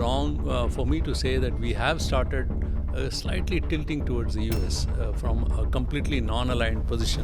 wrong for me to say that we have started slightly tilting towards the US from a completely non-aligned position.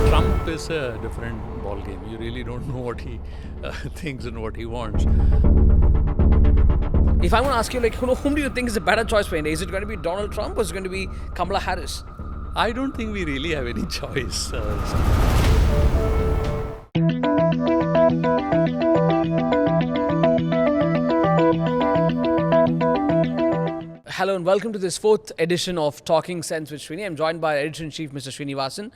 Trump is a different ballgame. You really don't know what he thinks and what he wants. If I want to ask you, whom do you think is a better choice for India? Is it going to be Donald Trump or is it going to be Kamala Harris? I don't think we really have any choice. Hello and welcome to this fourth edition of Talking Sense with Srini. I'm joined by Editor-in-Chief Mr. Srinivasan,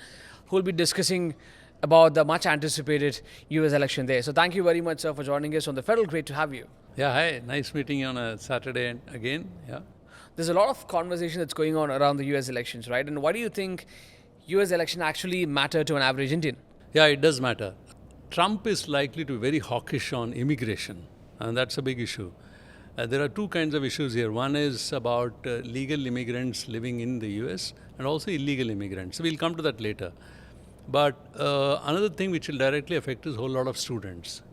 who will be discussing about the much anticipated US election there. So thank you very much, sir, for joining us on TheFederal. Great to have you. Yeah, hi. Nice meeting you on a Saturday again. Yeah. There's a lot of conversation that's going on around the US elections, right? And why do you think US election actually matter to an average Indian? Yeah, it does matter. Trump is likely to be very hawkish on immigration, and that's a big issue. There are two kinds of issues here. One is about legal immigrants living in the US and also illegal immigrants. So we'll come to that later. But another thing which will directly affect is a whole lot of students.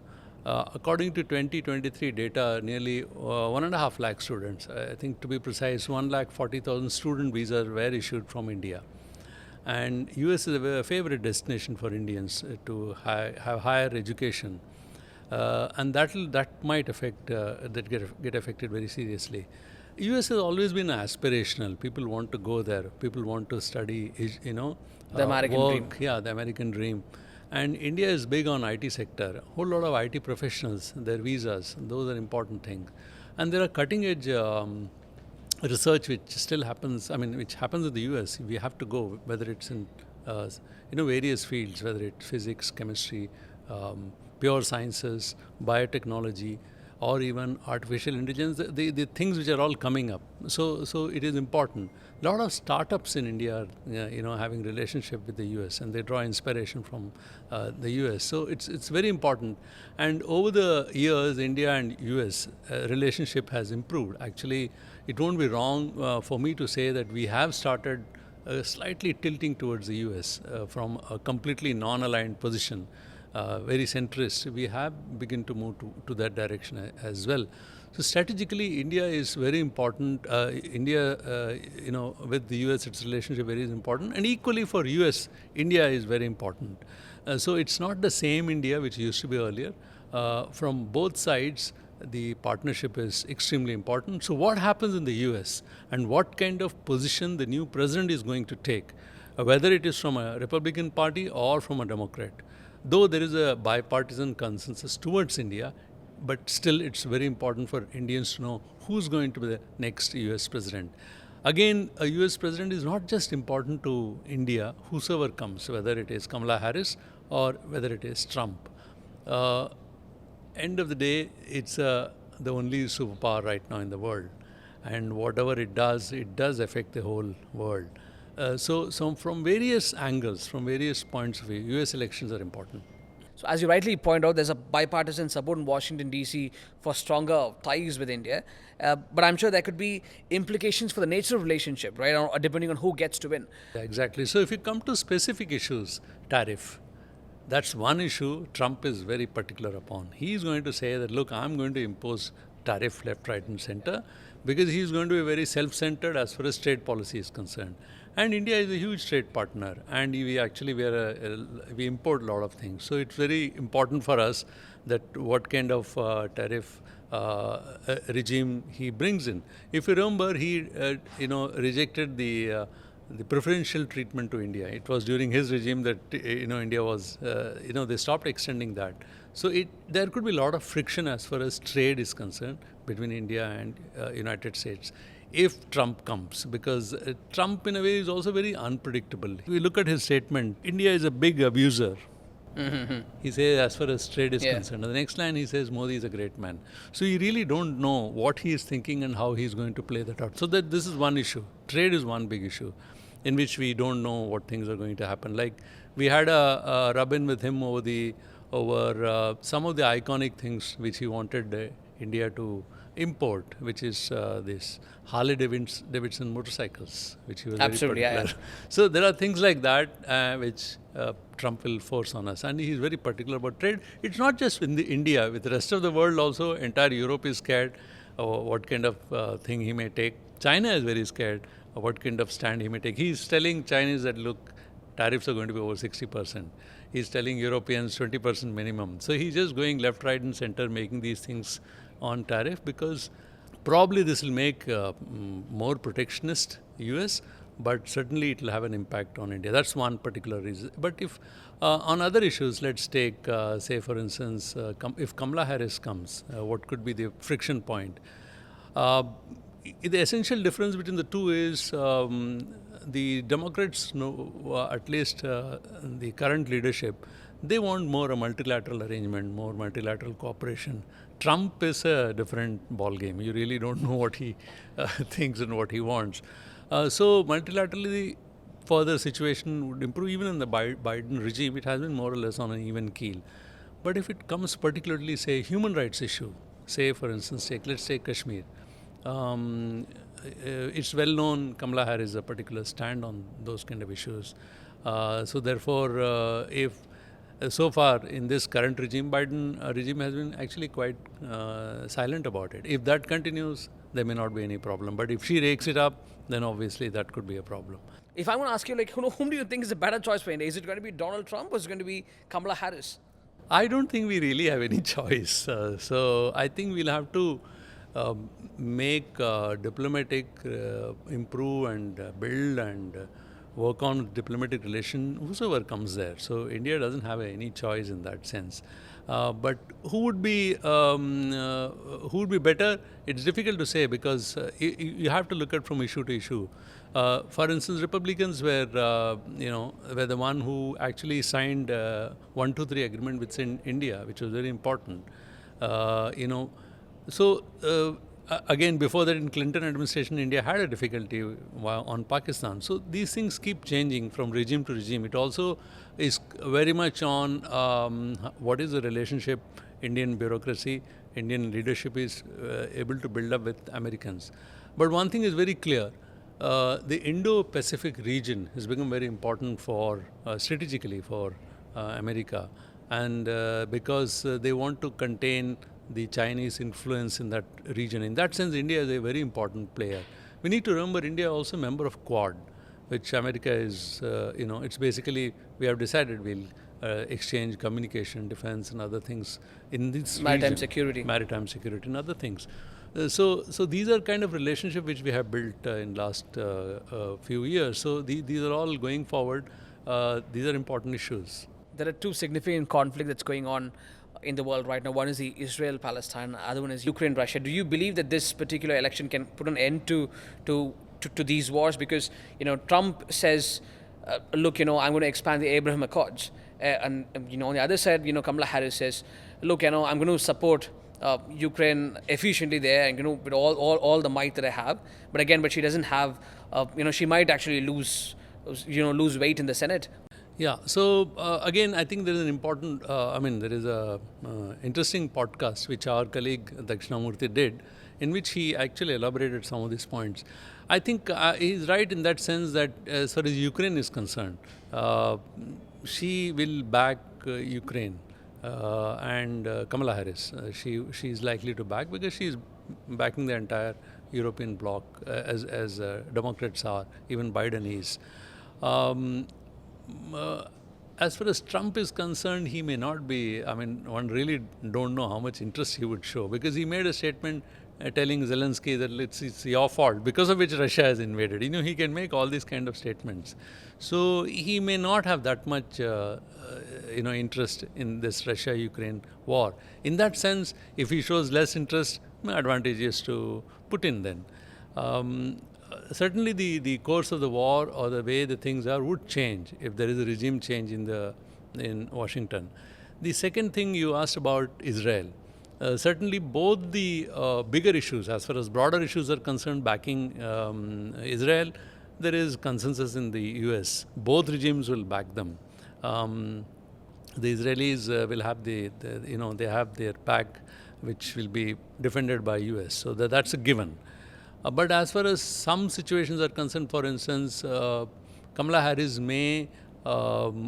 According to 2023 data, nearly 1.5 lakh students, I think to be precise, 1,40,000 student visas were issued from India. And US is a favorite destination for Indians to have higher education. And that might affect, get affected very seriously. US has always been aspirational. People want to go there. People want to study, The American work. dream. Yeah, the American dream. And India is big on IT sector. A whole lot of IT professionals, their visas, those are important things. And there are cutting edge research which still happens, which happens in the US. We have to go, whether it's in various fields, whether it's physics, chemistry, pure sciences, biotechnology, or even artificial intelligence, the things which are all coming up. So it is important. A lot of startups in India are, having relationship with the US, and they draw inspiration from the US. So it's very important. And over the years, India and US relationship has improved. Actually, it won't be wrong for me to say that we have started slightly tilting towards the US from a completely non-aligned position. Very centrist, we have begun to move to that direction as well. So strategically, India is very important. India, with the US, its relationship very important, and equally for US, India is very important. So it's not the same India which used to be earlier. From both sides, the partnership is extremely important. So what happens in the US and what kind of position the new president is going to take, whether it is from a Republican Party or from a Democrat. Though there is a bipartisan consensus towards India, but still it's very important for Indians to know who's going to be the next US president. Again, a US president is not just important to India, whosoever comes, whether it is Kamala Harris or whether it is Trump. End of the day, it's the only superpower right now in the world. And whatever it does affect the whole world. So from various angles, from various points of view, US elections are important. So as you rightly point out, there's a bipartisan support in Washington, D.C. for stronger ties with India. But I'm sure there could be implications for the nature of relationship, right? Or depending on who gets to win. Yeah, exactly. So if you come to specific issues, tariff, that's one issue Trump is very particular upon. He is going to say that, look, I'm going to impose tariff left, right and center, because he is going to be very self-centered as far as trade policy is concerned. And India is a huge trade partner, and we import a lot of things. So it's very important for us that what kind of tariff regime he brings in. If you remember, he rejected the preferential treatment to India. It was during his regime that India was they stopped extending that. So there could be a lot of friction as far as trade is concerned between India and United States if Trump comes, because Trump in a way is also very unpredictable. If we look at his statement, India is a big abuser. Mm-hmm. He says as far as trade is Yeah. concerned. And the next line he says Modi is a great man. So you really don't know what he is thinking and how he is going to play that out. So that this is one issue. Trade is one big issue in which we don't know what things are going to happen. Like we had a rub-in with him over some of the iconic things which he wanted India to import, which is this Harley Davidson motorcycles, which he was Absolutely, very yeah, particular. So there are things like that which Trump will force on us, and he's very particular about trade. It's not just in the India; with the rest of the world also, entire Europe is scared what kind of thing he may take. China is very scared of what kind of stand he may take. He's telling Chinese that look, tariffs are going to be over 60%. He's telling Europeans 20% minimum. So he's just going left, right, and center, making these things on tariff because probably this will make more protectionist US, but certainly it will have an impact on India. That's one particular reason. But if on other issues, let's take, say, for instance, if Kamala Harris comes, what could be the friction point? Uh, the essential difference between the two is the Democrats know, at least the current leadership, they want more a multilateral arrangement, more multilateral cooperation. Trump is a different ball game. You really don't know what he thinks and what he wants. So multilaterally, further situation would improve. Even in the Biden regime, it has been more or less on an even keel. But if it comes particularly, say, human rights issue, say, for instance, let's take Kashmir. It's well known Kamala Harris a particular stand on those kind of issues. So therefore, if so far in this current regime, Biden regime has been actually quite silent about it. If that continues, there may not be any problem. But if she rakes it up, then obviously that could be a problem. If I want to ask you, like, whom do you think is a better choice for India? Is it going to be Donald Trump or is it going to be Kamala Harris? I don't think we really have any choice. So I think we'll have to make diplomatic, improve and build and work on diplomatic relation, whosoever comes there. So India doesn't have any choice in that sense. But who would be better? It's difficult to say because you have to look at from issue to issue. For instance, Republicans were the one who actually signed 123 agreement with India, which was very important. So again, before that, in Clinton administration, India had a difficulty on Pakistan. So these things keep changing from regime to regime. It also is very much on what is the relationship Indian bureaucracy, Indian leadership is able to build up with Americans. But one thing is very clear. The Indo-Pacific region has become very important for strategically for America, and because they want to contain the Chinese influence in that region. In that sense, India is a very important player. We need to remember India is also a member of Quad, which America is, it's basically, we have decided we'll exchange communication, defense and other things in this Maritime region. security. And other things. So these are kind of relationship which we have built in last few years. So these are all going forward. These are important issues. There are two significant conflicts that's going on in the world right now. One is the Israel-Palestine, the other one is Ukraine-Russia. Do you believe that this particular election can put an end to these wars? Because Trump says, look, I'm going to expand the Abraham Accords, and on the other side, Kamala Harris says, look, I'm going to support Ukraine efficiently there, and with all the might that I have. But she doesn't have, she might actually lose weight in the Senate. Yeah. So again, I think there is an important. There is a interesting podcast which our colleague Dakshinamurthy did, in which he actually elaborated some of these points. I think he's right in that sense that as far as Ukraine is concerned, she will back Ukraine and Kamala Harris. She's likely to back because she's backing the entire European bloc as Democrats are. Even Biden is. As far as Trump is concerned, he may not be. One really don't know how much interest he would show because he made a statement telling Zelensky that it's your fault because of which Russia has invaded. He can make all these kind of statements. So he may not have that much, interest in this Russia-Ukraine war. In that sense, if he shows less interest, advantageous to Putin then. Certainly the course of the war or the way the things are would change if there is a regime change in Washington. The second thing you asked about Israel. Certainly both the bigger issues, as far as broader issues are concerned, backing Israel, there is consensus in the US. Both regimes will back them. The Israelis will have they have their back which will be defended by US. So that's a given. But as far as some situations are concerned, for instance, Kamala Harris may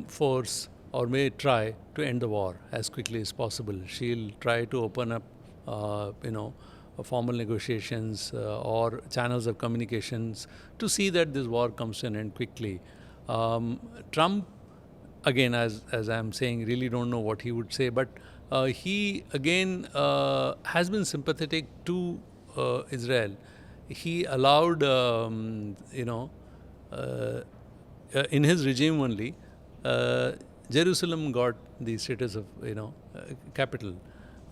force or may try to end the war as quickly as possible. She'll try to open up, formal negotiations or channels of communications to see that this war comes to an end quickly. Trump, again, as I'm saying, really don't know what he would say, but he again has been sympathetic to Israel. He allowed, in his regime only, Jerusalem got the status of capital.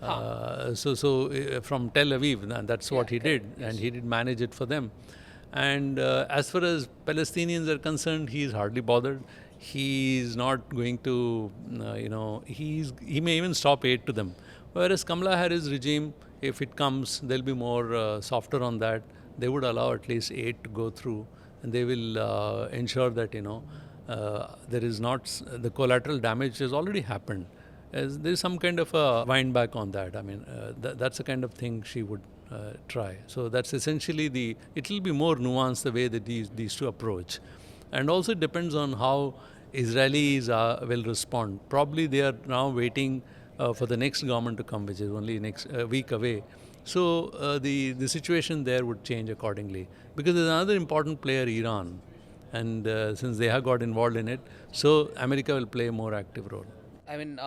From Tel Aviv, and that's what he did, and he did manage it for them. And as far as Palestinians are concerned, he is hardly bothered. He is not going to, he may even stop aid to them. Whereas Kamala Harris regime, if it comes, they'll be more softer on that. They would allow at least aid to go through, and they will ensure that there is not the collateral damage has already happened. As there is some kind of a wind back on that. I mean, that's the kind of thing she would try. So that's essentially it will be more nuanced the way that these two approach. And also it depends on how Israelis will respond. Probably they are now waiting for the next government to come, which is only next week away. So the situation there would change accordingly. Because there's another important player, Iran. And since they have got involved in it, so America will play a more active role. I mean,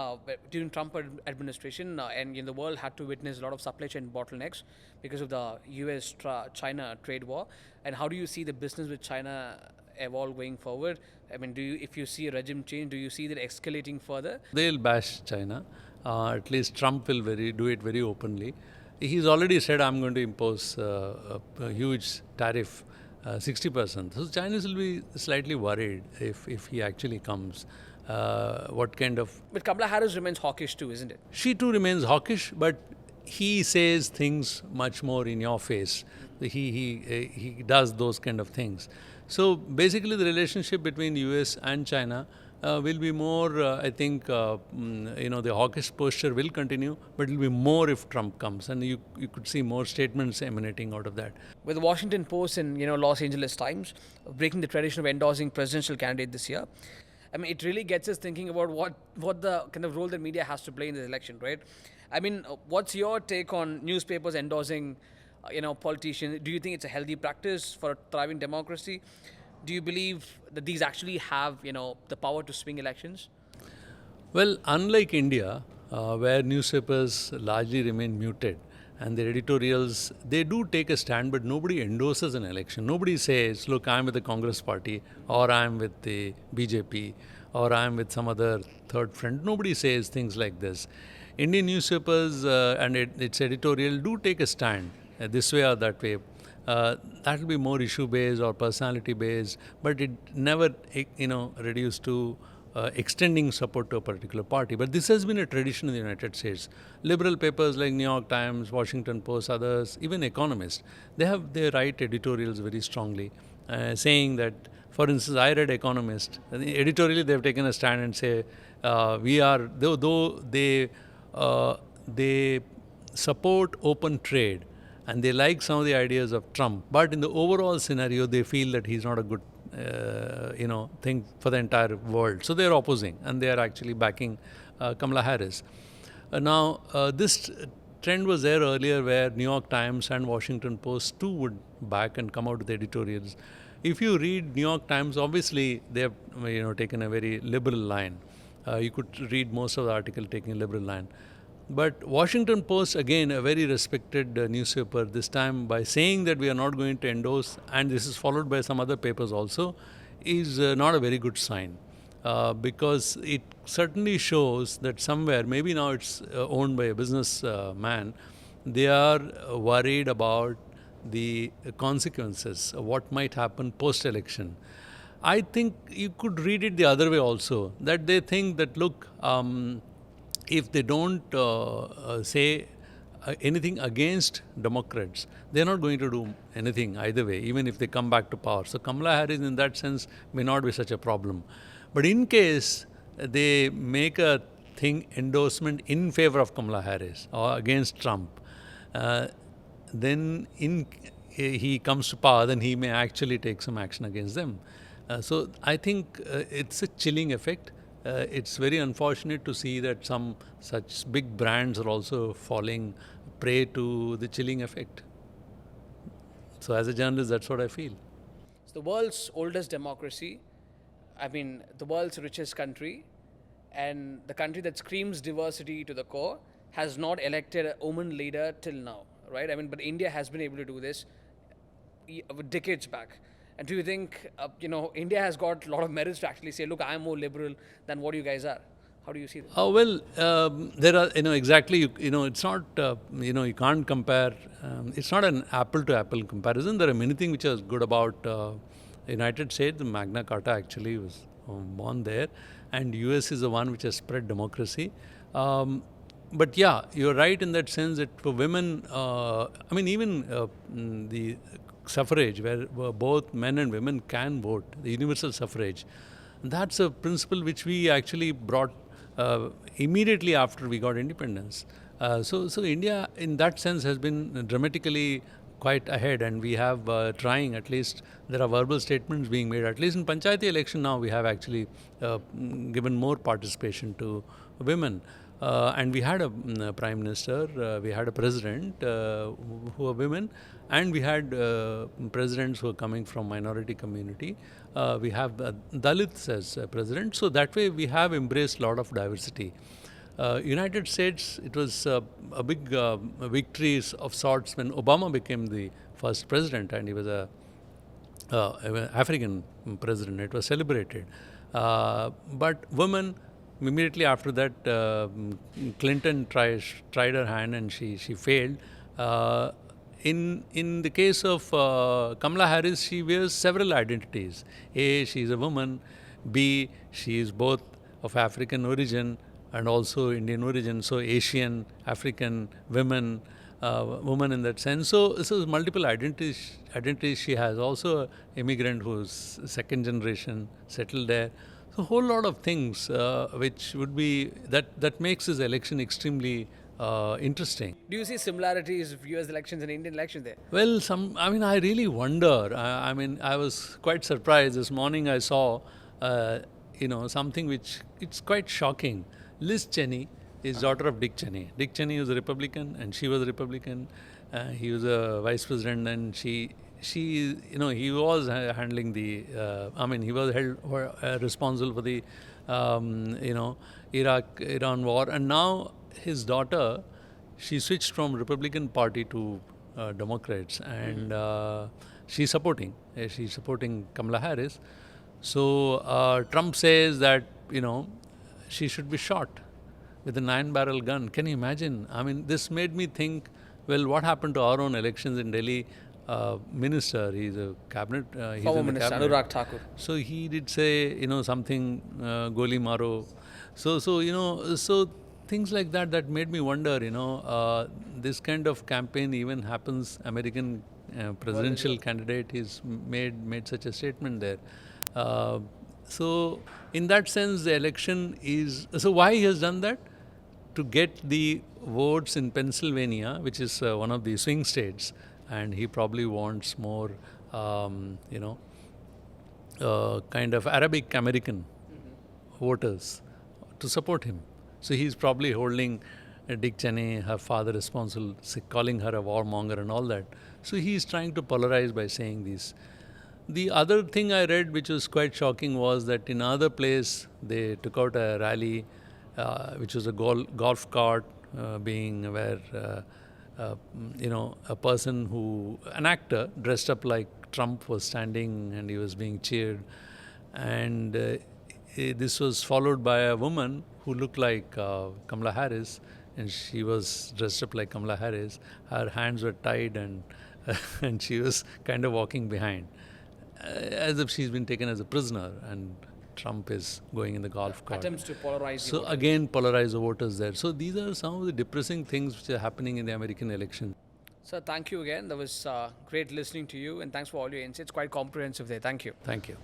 during Trump administration, and the world had to witness a lot of supply chain bottlenecks because of the U.S.-China trade war. And how do you see the business with China evolve going forward? I mean, if you see a regime change, do you see that escalating further? They'll bash China. At least Trump will do it very openly. He's already said, I'm going to impose a huge tariff, 60%. So Chinese will be slightly worried if he actually comes. What kind of... But Kamala Harris remains hawkish too, isn't it? She too remains hawkish, but he says things much more in your face. He does those kind of things. So basically the relationship between US and China will be more, I think, the hawkish posture will continue, but it will be more if Trump comes. And you could see more statements emanating out of that. With the Washington Post and Los Angeles Times breaking the tradition of endorsing presidential candidate this year, I mean, it really gets us thinking about what the kind of role that media has to play in this election, right? I mean, what's your take on newspapers endorsing, politicians? Do you think it's a healthy practice for a thriving democracy? Do you believe that these actually have, the power to swing elections? Well, unlike India, where newspapers largely remain muted, and their editorials, they do take a stand, but nobody endorses an election. Nobody says, look, I'm with the Congress party, or I'm with the BJP, or I'm with some other third friend. Nobody says things like this. Indian newspapers and its editorial do take a stand this way or that way. That will be more issue-based or personality-based, but it never, reduced to extending support to a particular party. But this has been a tradition in the United States. Liberal papers like New York Times, Washington Post, others, even Economist, they write editorials very strongly, saying that, for instance, I read Economist. Editorially, they have taken a stand and say, though they support open trade, and they like some of the ideas of Trump, but in the overall scenario, they feel that he's not a good thing for the entire world. So they're opposing, and they are actually backing Kamala Harris. This trend was there earlier where New York Times and Washington Post too would back and come out with editorials. If you read New York Times, obviously they have taken a very liberal line. You could read most of the article taking a liberal line. But Washington Post, again, a very respected newspaper, this time by saying that we are not going to endorse, and this is followed by some other papers also, is not a very good sign. Because it certainly shows that somewhere, maybe now it's owned by a business man, they are worried about the consequences of what might happen post-election. I think you could read it the other way also, that they think that, look, if they don't say anything against Democrats, they're not going to do anything either way, even if they come back to power. So Kamala Harris, in that sense, may not be such a problem. But in case they make a thing endorsement in favor of Kamala Harris or against Trump, then he comes to power, then he may actually take some action against them. So I think it's a chilling effect. It's very unfortunate to see that some such big brands are also falling prey to the chilling effect. So as a journalist, that's what I feel. It's the world's oldest democracy, I mean, the world's richest country, and the country that screams diversity to the core has not elected a woman leader till now, right? I mean, but India has been able to do this decades back. And do you think, India has got a lot of merits to actually say, look, I'm more liberal than what you guys are? How do you see this? Oh, well, there are, exactly, it's not, you can't compare, it's not an apple to apple comparison. There are many things which are good about United States. The Magna Carta actually was born there, and US is the one which has spread democracy. But yeah, you're right in that sense that for women, even the suffrage, where both men and women can vote, the universal suffrage, that's a principle which we actually brought immediately after we got independence. So India, in that sense, has been dramatically quite ahead, and we have trying, at least there are verbal statements being made. At least in Panchayati election now, we have actually given more participation to women. And we had a prime minister, we had a president who are women, and we had presidents who are coming from minority community. We have Dalits as president. So that way we have embraced a lot of diversity. United States, it was a big victory of sorts when Obama became the first president, and he was a African president. It was celebrated. But women, immediately after that, Clinton tried her hand and she failed. In the case of Kamala Harris, she wears several identities. A, she is a woman. B, she is both of African origin and also Indian origin. So Asian, African, women in that sense. So multiple identities she has. Also an immigrant who's second generation settled there. So a whole lot of things which would be that makes this election extremely interesting. Do you see similarities of US elections and Indian elections there? Well, I really wonder. I was quite surprised. This morning I saw, something which it's quite shocking. Liz Cheney is daughter of Dick Cheney. Dick Cheney was a Republican and she was a Republican. He was a vice president, and he was handling the, he was held responsible for the, Iran war. And now his daughter, she switched from Republican Party to Democrats, and she's supporting Kamala Harris. So Trump says that, she should be shot with a 9-barrel gun. Can you imagine? This made me think, well, what happened to our own elections in Delhi? Minister, he's a cabinet. He's Former in the Minister cabinet. Anurag Thakur. So he did say, something, Goli Maro. So things like that made me wonder, this kind of campaign even happens. American presidential candidate is made such a statement there. So in that sense, the election is, so why he has done that? To get the votes in Pennsylvania, which is one of the swing states, and he probably wants more, kind of Arabic American voters to support him. So he's probably holding Dick Cheney, her father, responsible, calling her a warmonger and all that. So he's trying to polarize by saying these. The other thing I read, which was quite shocking, was that in another place they took out a rally, which was a golf cart, being where a person an actor dressed up like Trump was standing and he was being cheered, and this was followed by a woman who looked like Kamala Harris, and she was dressed up like Kamala Harris. Her hands were tied, and and she was kind of walking behind, as if she's been taken as a prisoner, and Trump is going in the golf cart. Attempts to polarize. So again, polarize the voters there. So these are some of the depressing things which are happening in the American election. Sir, thank you again. That was great listening to you, and thanks for all your insights. Quite comprehensive there. Thank you. Thank you.